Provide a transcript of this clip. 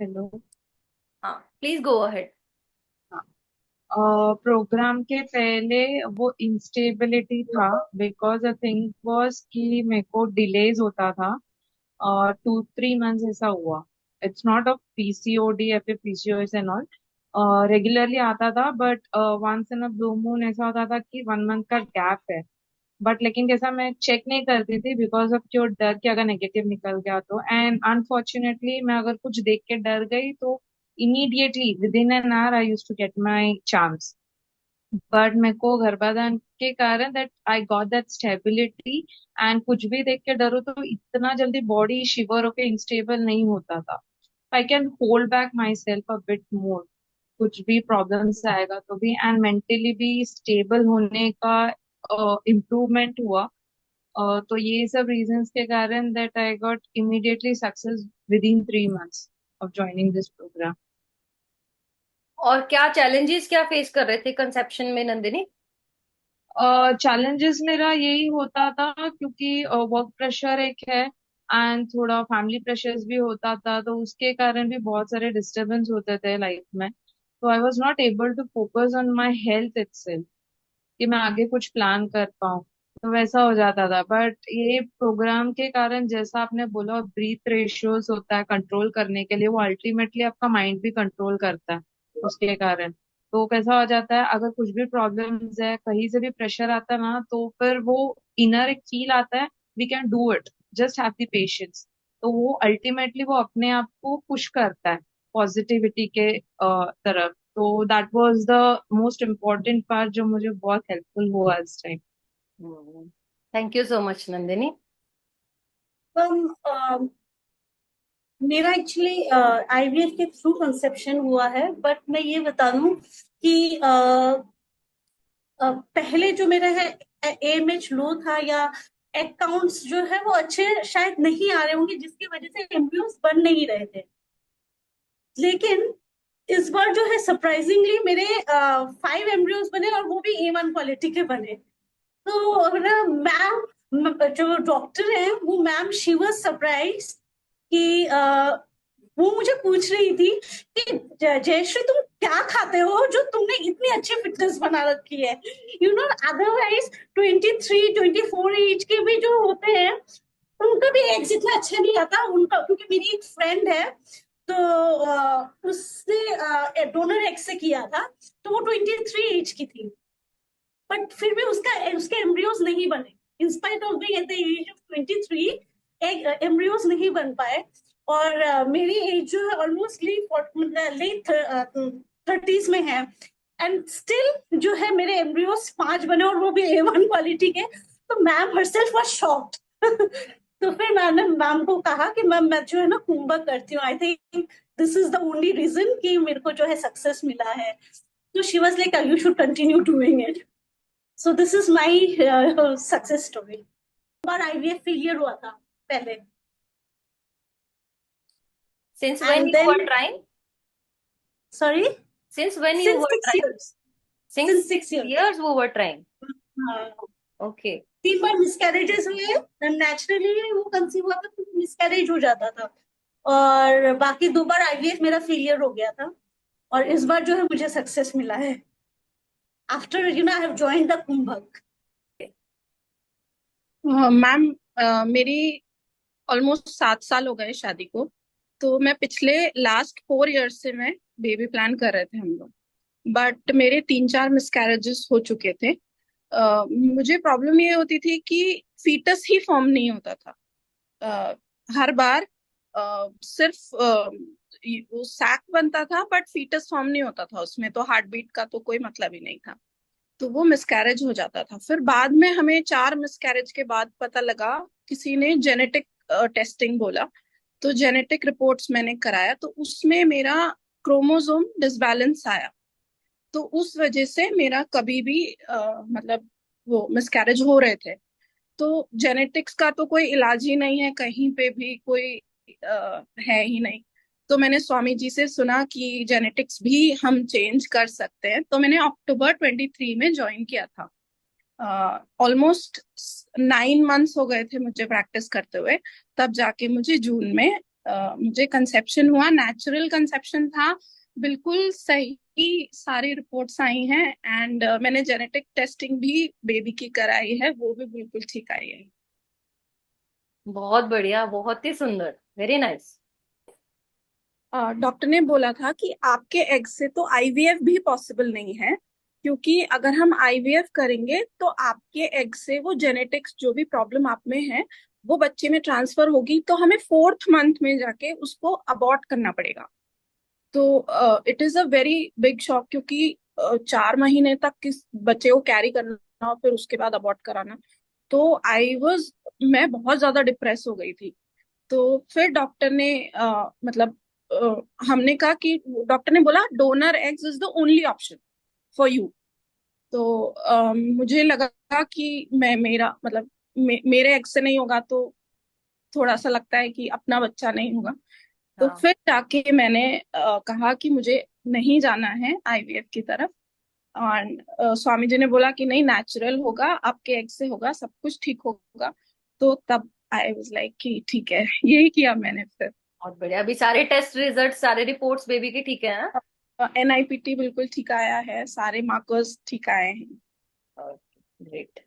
Hello. हाँ, please go ahead. Programme के पहले वो इंस्टेबिलिटी था, बिकॉज द थिंग वाज कि मेरे को डिलेज होता था। 2-3 मंथ्स ऐसा हुआ। इट्स नॉट अ पीसीओडी या फिर पीसीओएस एंड ऑल। रेगुलरली आता था, but once in a blue moon ऐसा होता था कि 1 मंथ का गैप है। बट लेकिन जैसा मैं चेक नहीं करती थी बिकॉज ऑफ जो डर कि अगर नेगेटिव निकल गया तो, एंड अनफॉर्चुनेटली मैं अगर कुछ देख के डर गई तो immediately within an hour I used to get my chance. But मेरे को गर्भाधान के कारण that I got that stability. And कुछ भी देख के डरो तो इतना जल्दी बॉडी शिवर होके इंस्टेबल नहीं होता था। I can hold back my self a bit more. कुछ भी प्रॉब्लम्स आएगा तो भी, एंड मेंटली भी स्टेबल होने का इम्प्रूवमेंट हुआ। तो ये सब रीजंस के कारण that I got immediately success within 3 months of joining this programme. और क्या चैलेंजेस क्या फेस कर रहे थे कंसेप्शन में, नंदिनी? चैलेंजेस मेरा यही होता था क्योंकि वर्क प्रेशर एक है, एंड थोड़ा फैमिली प्रेशर्स भी होता था, तो उसके कारण भी बहुत सारे डिस्टरबेंस होते थे लाइफ में। तो I was not able to focus on my health itself कि मैं आगे कुछ प्लान कर पाऊँ। तो वैसा हो जाता था। बट ये प्रोग्राम के कारण, जैसा आपने बोला, ब्रीथ रेशियोज होता है कंट्रोल करने के लिए, वो अल्टीमेटली आपका माइंड भी कंट्रोल करता है उसके कारण। तो कैसा हो जाता है, अगर कुछ भी प्रॉब्लम्स है, कहीं से भी प्रेशर आता है ना, तो फिर वो इनर एक फील आता है, we can do it, just have the patience. तो वो अल्टीमेटली वो अपने आप को पुश करता है पॉजिटिविटी के तरफ। तो that was the most important part जो मुझे बहुत हेल्पफुल हुआ इस time. Thank you so much, Nandini. तो मेरा एक्चुअली आईवीएफ के थ्रू कंसेप्शन हुआ है, बट मैं ये बता दूं कि पहले जो मेरा है एएमएच लो था, या अकाउंट्स जो है वो अच्छे शायद नहीं आ रहे होंगे, जिसकी वजह से एमबीओस बन नहीं रहे थे। लेकिन इस बार जो है सरप्राइजिंगली मेरे 5 एमब्रियोस बने, और वो भी A1 क्वालिटी के बने। तो ना मैम, जो डॉक्टर है वो मैम, शी वाज सरप्राइज कि वो मुझे पूछ रही थी कि जयश्री तुम क्या खाते हो जो तुमने इतनी अच्छी फिटनेस बना रखी है। अदरवाइज 23-24 एज के भी जो होते हैं, उनका भी एग्स इतना अच्छा नहीं आता उनका, क्योंकि मेरी एक फ्रेंड है, तो उसने डोनर एग से किया था, तो वो 23 एज की थी, बट फिर भी उसके एम्ब्रियोज नहीं बने। In spite of being at the age of 23, embryos नहीं बन पाए। और मेरी एज जो है ऑलमोस्ट लेट 30s में है, एंड स्टिल जो है मेरे एम्ब्रियोज 5 बने, और वो भी A1 क्वालिटी के। तो मैम हरसेल्फ वाज शॉक्ड। तो फिर मैंने मैम को कहा कि मैम, मैं जो है ना कुंभक करती हूँ, I think this is the only reason कि मेरे को जो है सक्सेस मिला है। तो she was like, you should continue doing it. So this is my success story. बार आईवीएफ फेलियर हुआ था पहले, since when and you then, were trying? Sorry, since when you since were 6 trying? years, since since six 6 years। Years वो were trying. हाँ, okay. 3 बार miscarriages हुए, naturally वो conceive हुआ था तो मिसकैरेज हो जाता था, और बाकी 2 बार आईवीएफ मेरा फेलियर हो गया था, और इस बार जो है मुझे सक्सेस मिला है, after I have joined the Kumbhak. Ma'am, मेरी ऑलमोस्ट 7 साल हो गए शादी को। तो मैं पिछले लास्ट 4 इयर्स से मैं बेबी प्लान कर रहे थे हम लोग। बट मेरे 3-4 मिसकैरेजेस हो चुके थे। मुझे प्रॉब्लम ये होती थी कि फीटस ही फॉर्म नहीं होता था। अ, हर बार सिर्फ वो सैक बनता था, बट फीटस फॉर्म नहीं होता था उसमें, तो हार्ट बीट का तो कोई मतलब ही नहीं था। तो वो मिसकैरेज हो जाता था। फिर बाद में हमें 4 मिसकैरेज के बाद पता लगा, किसी ने जेनेटिक टेस्टिंग बोला। तो जेनेटिक रिपोर्ट्स मैंने कराया, तो उसमें मेरा क्रोमोसोम डिसबैलेंस आया। तो उस वजह से मेरा कभी भी मतलब वो मिसकैरेज हो रहे थे। तो जेनेटिक्स का तो कोई इलाज ही नहीं है, कहीं पे भी कोई है ही नहीं। तो मैंने स्वामी जी से सुना कि जेनेटिक्स भी हम चेंज कर सकते हैं, तो मैंने अक्टूबर 23 में ज्वाइन किया था। ऑलमोस्ट 9 मंथ्स हो गए थे मुझे प्रैक्टिस करते हुए, तब जाके मुझे जून में मुझे कंसेप्शन हुआ, नेचुरल कंसेप्शन था, बिल्कुल सही सारी रिपोर्ट्स आई हैं। एंड मैंने जेनेटिक टेस्टिंग भी बेबी की कराई है, वो भी बिल्कुल ठीक आई है। बहुत बढ़िया, बहुत ही सुंदर, वेरी नाइस। डॉक्टर ने बोला था कि आपके एग से तो आईवीएफ भी पॉसिबल नहीं है, क्योंकि अगर हम आईवीएफ करेंगे तो आपके एग से वो जेनेटिक्स जो भी प्रॉब्लम आप में है वो बच्चे में ट्रांसफर होगी, तो हमें 4th मंथ में जाके उसको अबॉर्ट करना पड़ेगा। तो it is a very big shock, क्योंकि 4 महीने तक किस बच्चे को कैरी करना और फिर उसके बाद अबॉर्ट कराना। तो मैं बहुत ज्यादा डिप्रेस हो गई थी। तो फिर डॉक्टर ने मतलब हमने कहा कि डॉक्टर ने बोला donor eggs is the only option for you. तो मुझे लगा कि मैं मेरा मतलब मेरे एग से नहीं होगा तो थोड़ा सा लगता है कि अपना बच्चा नहीं होगा। तो हाँ। फिर जाके मैंने कहा कि मुझे नहीं जाना है आईवीएफ की तरफ। और स्वामी जी ने बोला कि नहीं, नेचुरल होगा, आपके एग से होगा, सब कुछ ठीक होगा। तो तब आई वाज लाइक कि ठीक है, यही किया मैंने फिर। बहुत बढ़िया। अभी सारे टेस्ट रिजल्ट, सारे रिपोर्ट्स बेबी के ठीक है? एनआईपीटी बिल्कुल ठीक आया है, सारे मार्कर्स ठीक आए हैं। ग्रेट।